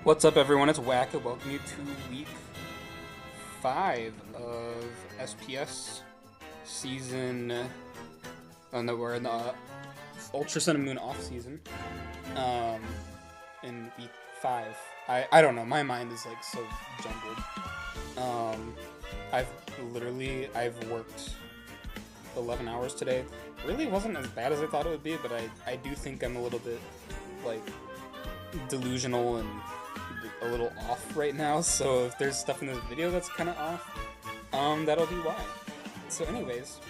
What's up, everyone? It's Whack, and welcome you to week 5 of SPS season. Oh no, we're in the Ultra Sun and Moon off season. In week 5, I don't know. My mind is like so jumbled. I've worked 11 hours today. Really wasn't as bad as I thought it would be, but I do think I'm a little bit like delusional and a little off right now, so if there's stuff in this video that's kind of off, that'll be why. So anyways,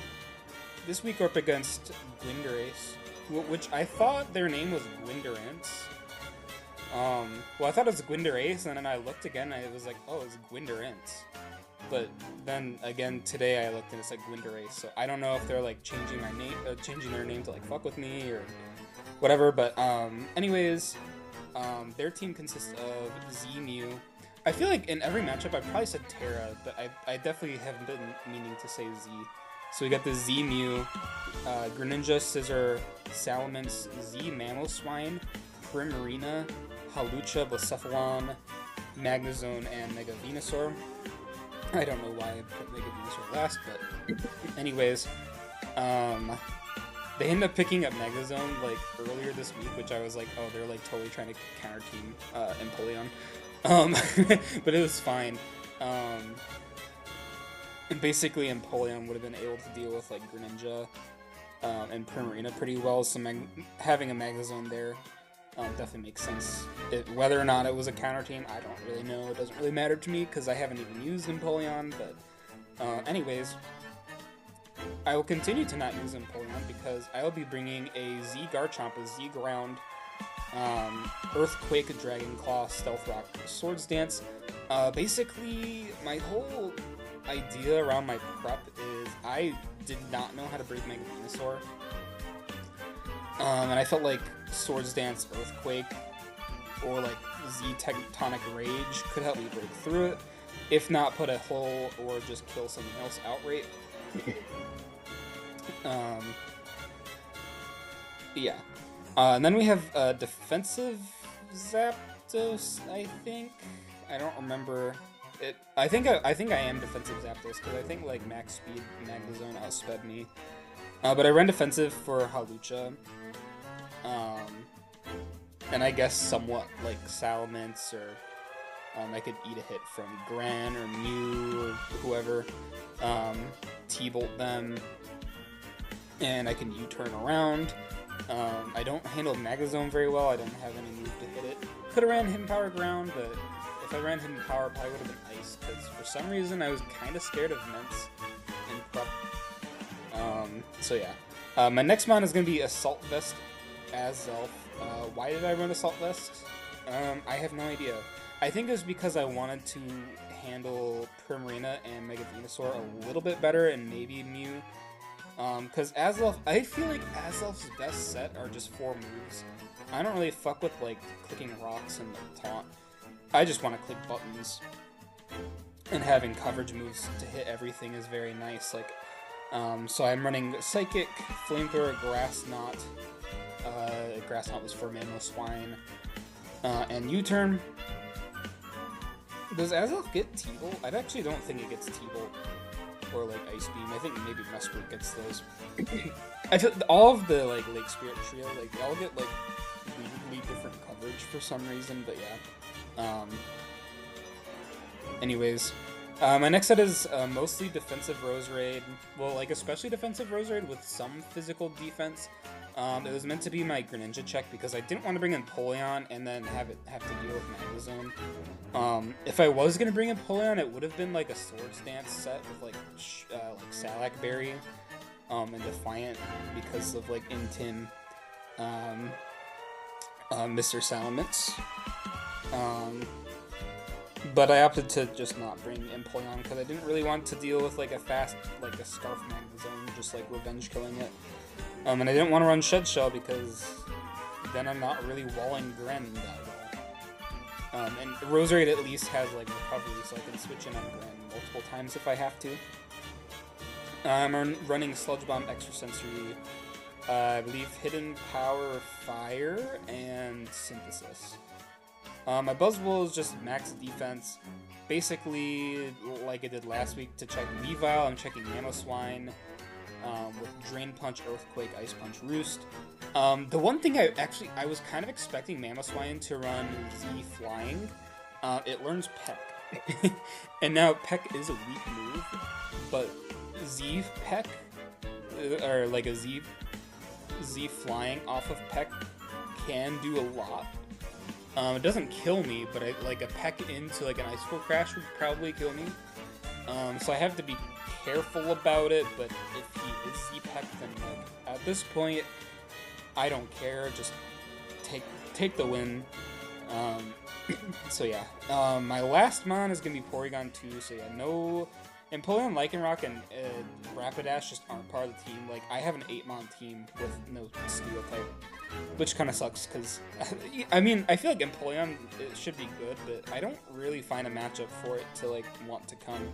this week we're up against Gwinderace, which I thought their name was Gwinderance. Well, I thought it was Gwinderace, and then I looked again, and it was like, oh, it's Gwinderance. But then again today I looked and it's like Gwinderace, so I don't know if they're like changing my name, changing their name to like fuck with me or whatever. But anyways. Their team consists of Z Mew. I feel like in every matchup I probably said Terra, but I definitely haven't been meaning to say Z. So we got the Z Mew, Greninja, Scizor, Salamence, Z Mamoswine, Primarina, Hawlucha, Blacephalon, Magnezone, and Mega Venusaur. I don't know why I put Mega Venusaur last, but anyways, they ended up picking up Magnezone like earlier this week, which I was like, oh, they're like totally trying to counter team Empoleon. But it was fine. And basically Empoleon would have been able to deal with like Greninja and Primarina pretty well, so having a Magnezone there definitely makes sense. Whether or not it was a counter team, I don't really know. It doesn't really matter to me because I haven't even used Empoleon, but anyways. I will continue to not use Empoleon because I will be bringing a Z Garchomp, a Z Ground, Earthquake, Dragon Claw, Stealth Rock, Swords Dance. Basically, my whole idea around my prep is I did not know how to break Mega Venusaur. And I felt like Swords Dance, Earthquake, or like Z Tectonic Rage could help me break through it. If not, put a hole or just kill something else outright. Yeah. And then we have defensive Zapdos, I think. I don't remember it. I think I am defensive Zapdos because I think like max speed Magnezone outsped me. But I ran defensive for Hawlucha. And I guess somewhat like Salamence or I could eat a hit from Gran or Mew or whoever. T-Bolt them, and I can U-turn around. I don't handle Magnezone very well. I don't have any move to hit it. Could have ran Hidden Power Ground, but if I ran Hidden Power, it probably would have been Ice, because for some reason I was kind of scared of Ments in prep. So yeah. My next mon is going to be Assault Vest Azelf. Why did I run Assault Vest? I have no idea. I think it was because I wanted to handle Primarina and Mega Venusaur a little bit better, and maybe Mew. Because Azelf, I feel like Azelf's best set are just 4 moves. I don't really fuck with like clicking rocks and like, taunt. I just want to click buttons. And having coverage moves to hit everything is very nice. Like, so I'm running Psychic, Flamethrower, Grass Knot. Grass Knot was for Mamoswine, and U-turn. Does Azelf get T-Bolt? I actually don't think it gets T-Bolt or like Ice Beam. I think maybe Mesprit gets those. I feel all of the like Lake Spirit trio, like they all get like weirdly different coverage for some reason. But yeah. Anyways, my next set is mostly defensive Roserade. Well, like especially defensive Roserade with some physical defense. It was meant to be my Greninja check because I didn't want to bring in Empoleon and then have to deal with Magnezone. If I was gonna bring in Empoleon, it would have been like a Swords Dance set with like Salac Berry, and Defiant because of like Intim, Mr. Salamence. But I opted to just not bring Empoleon because I didn't really want to deal with like a fast, like a Scarf Magnezone, just like revenge killing it. And I didn't want to run Shed Shell because then I'm not really walling Gren that well. And Roserade at least has like recovery, so I can switch in on Gren multiple times if I have to. I'm running Sludge Bomb, Extrasensory, I believe Hidden Power, Fire, and Synthesis. My Buzzwole is just max defense. Basically, like I did last week to check Weavile, I'm checking Mamoswine with Drain Punch, Earthquake, Ice Punch, Roost. The one thing I was kind of expecting Mamoswine to run Z Flying. It learns Peck. And now Peck is a weak move, but Z Peck, or like a Z Flying off of Peck can do a lot. It doesn't kill me, but like a Peck into like an Icicle Crash would probably kill me. So I have to be careful about it, but if he is Z-Peck, then like at this point, I don't care, just take the win. So yeah, my last mon is gonna be Porygon 2, so yeah, no, Empoleon, Lycanroc, and Rapidash just aren't part of the team. Like, I have an 8-mon team with no Steel type, which kind of sucks, because, I mean, I feel like Empoleon it should be good, but I don't really find a matchup for it to, like, want to come.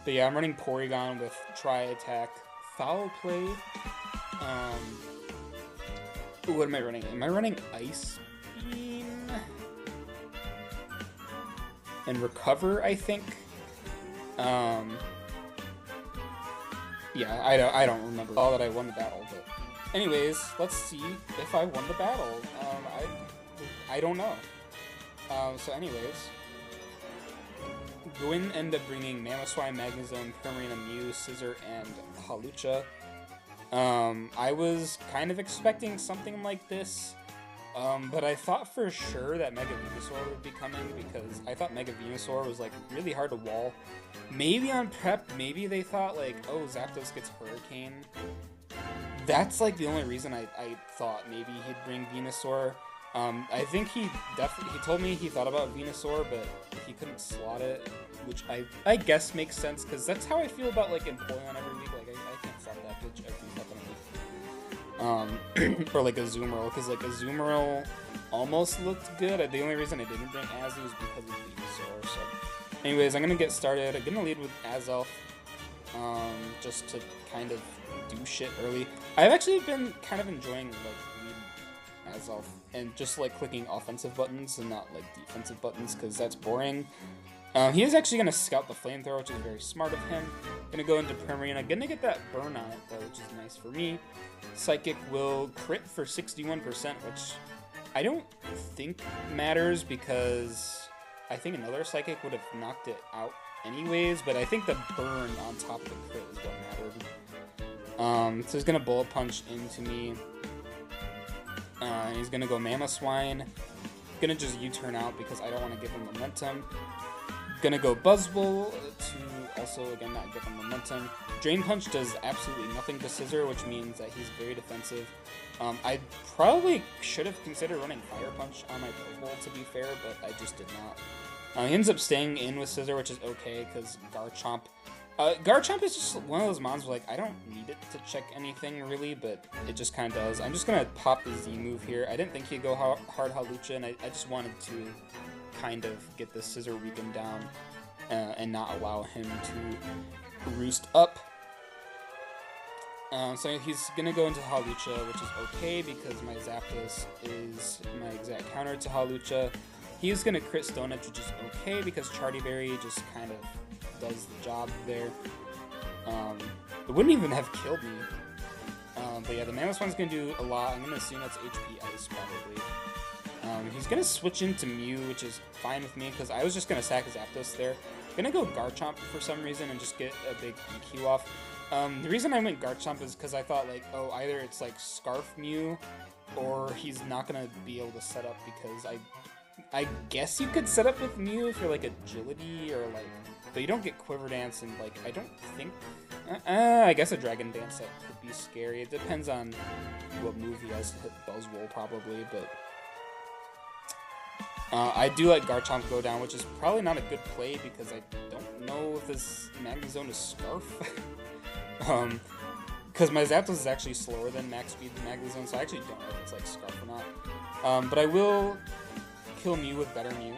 But yeah, I'm running Porygon with Tri-Attack, Foul Play. What am I running? Am I running Ice Beam? And Recover, I think. Yeah, I don't remember all that I won the battle, but anyways, let's see if I won the battle. I don't know. So anyways, Gwyn ended up bringing Mamoswine, Magnezone, Primarina, Mew, Scizor, and Hawlucha. I was kind of expecting something like this, but I thought for sure that Mega Venusaur would be coming, because I thought Mega Venusaur was like really hard to wall. Maybe on prep, maybe they thought like, oh, Zapdos gets Hurricane. That's like the only reason I thought maybe he'd bring Venusaur. I think he told me he thought about Venusaur, but he couldn't slot it, which I guess makes sense, because that's how I feel about like Empoleon every week. Like I can't slot that bitch every fucking week. Or like a Azumarill, because like a Azumarill almost looked good. The only reason I didn't bring Azu is because of Venusaur. So anyways, I'm gonna get started. I'm gonna lead with Azelf, just to kind of do shit early. I've actually been kind of enjoying like Azelf and just like clicking offensive buttons and not like defensive buttons, because that's boring. He is actually gonna scout the Flamethrower, which is very smart of him. Gonna go into Primarina, gonna get that burn on it though, which is nice for me. Psychic will crit for 61%, which I don't think matters, because I think another Psychic would have knocked it out anyways, but I think the burn on top of the crit is what mattered. So he's gonna Bullet Punch into me. And he's gonna go Mamoswine. Gonna just U-turn out because I don't want to give him momentum. Gonna go Buzzwole to also, again, not give him momentum. Drain Punch does absolutely nothing to Scizor, which means that he's very defensive. I probably should have considered running Fire Punch on my Buzzwole, to be fair, but I just did not. He ends up staying in with Scizor, which is okay, because Garchomp... Garchomp is just one of those mons where, like, I don't need it to check anything, really, but it just kind of does. I'm just going to pop the Z move here. I didn't think he'd go hard Hawlucha, and I just wanted to kind of get the Scizor weakened down and not allow him to roost up. So he's going to go into Hawlucha, which is okay, because my Zapdos is my exact counter to Hawlucha. He's going to crit Stone Edge, which is okay, because Chartyberry just kind of does the job there. It wouldn't even have killed me. But yeah, the Mamoswine's going to do a lot. I'm going to assume that's HP Ice, probably. He's going to switch into Mew, which is fine with me, because I was just going to sack Zapdos there. I'm going to go Garchomp for some reason and just get a big EQ off. The reason I went Garchomp is because I thought, like, oh, either it's, like, Scarf Mew, or he's not going to be able to set up, because I guess you could set up with Mew if you're, like, Agility, or, like... But you don't get Quiver Dance, and, like, I don't think... I guess a Dragon Dance set could be scary. It depends on what move he has to hit Buzzwole, probably, but... I do let Garchomp go down, which is probably not a good play, because I don't know if this Magnezone is Scarf. Because my Zapdos is actually slower than max speed Magnezone, so I actually don't know if it's, like, Scarf or not. But I will kill Mew with Better Mew.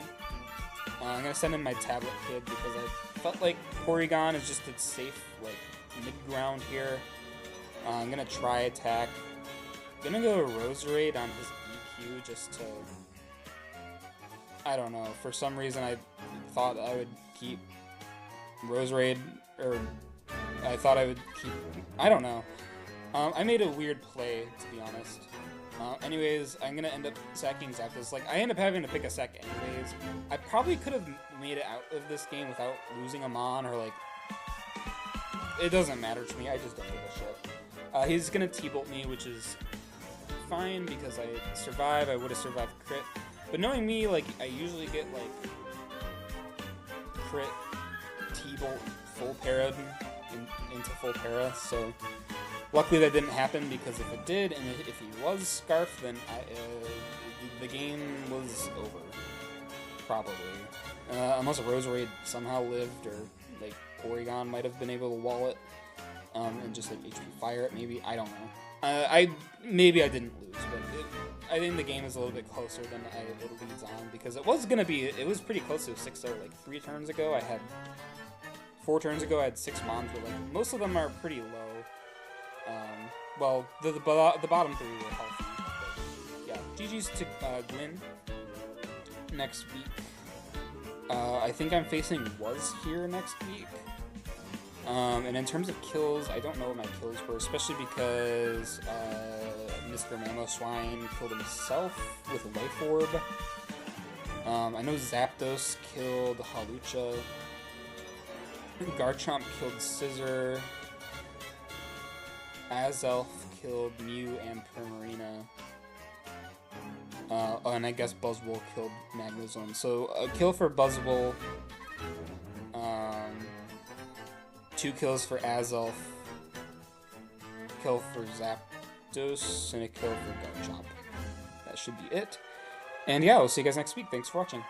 I'm going to send in my Tablet Kid, because I felt like Porygon is just a safe, like, mid-ground here. I'm going to try attack. I'm going to go Roserade on his EQ, just to I don't know. For some reason, I thought I would keep Roserade, or I thought I would keep... I don't know. I made a weird play, to be honest. Anyways, I'm gonna end up sacking Zapdos. Like, I end up having to pick a sack anyways. I probably could have made it out of this game without losing a Mon, or like... It doesn't matter to me, I just don't give a shit. He's gonna T-Bolt me, which is fine, because I survive. I would have survived crit. But knowing me, like, I usually get, like, crit, T-Bolt, full para'd into full para, so luckily that didn't happen, because if it did, and if he was Scarf, then the game was over. Probably. Unless a Roserade somehow lived, or, like, Porygon might have been able to wall it, and just, like, HP fire it, maybe. I don't know. Maybe I didn't lose, but I think the game is a little bit closer than it leads on, because it was pretty close to a 6-0, like 4 turns ago I had 6 Mons, but like most of them are pretty low. Well, the bottom 3 were healthy, but yeah, GG's to Gwyn. Next week, I think I'm facing Was here next week. And in terms of kills, I don't know what my kills were, especially because Mr. Mamoswine killed himself with a Life Orb. I know Zapdos killed Hawlucha. Garchomp killed Scizor. Azelf killed Mew and Primarina. And I guess Buzzwole killed Magnezone. So a kill for Buzzwole. 2 kills for Azelf, kill for Zapdos, and a kill for Garchomp. That should be it. And yeah, we'll see you guys next week. Thanks for watching.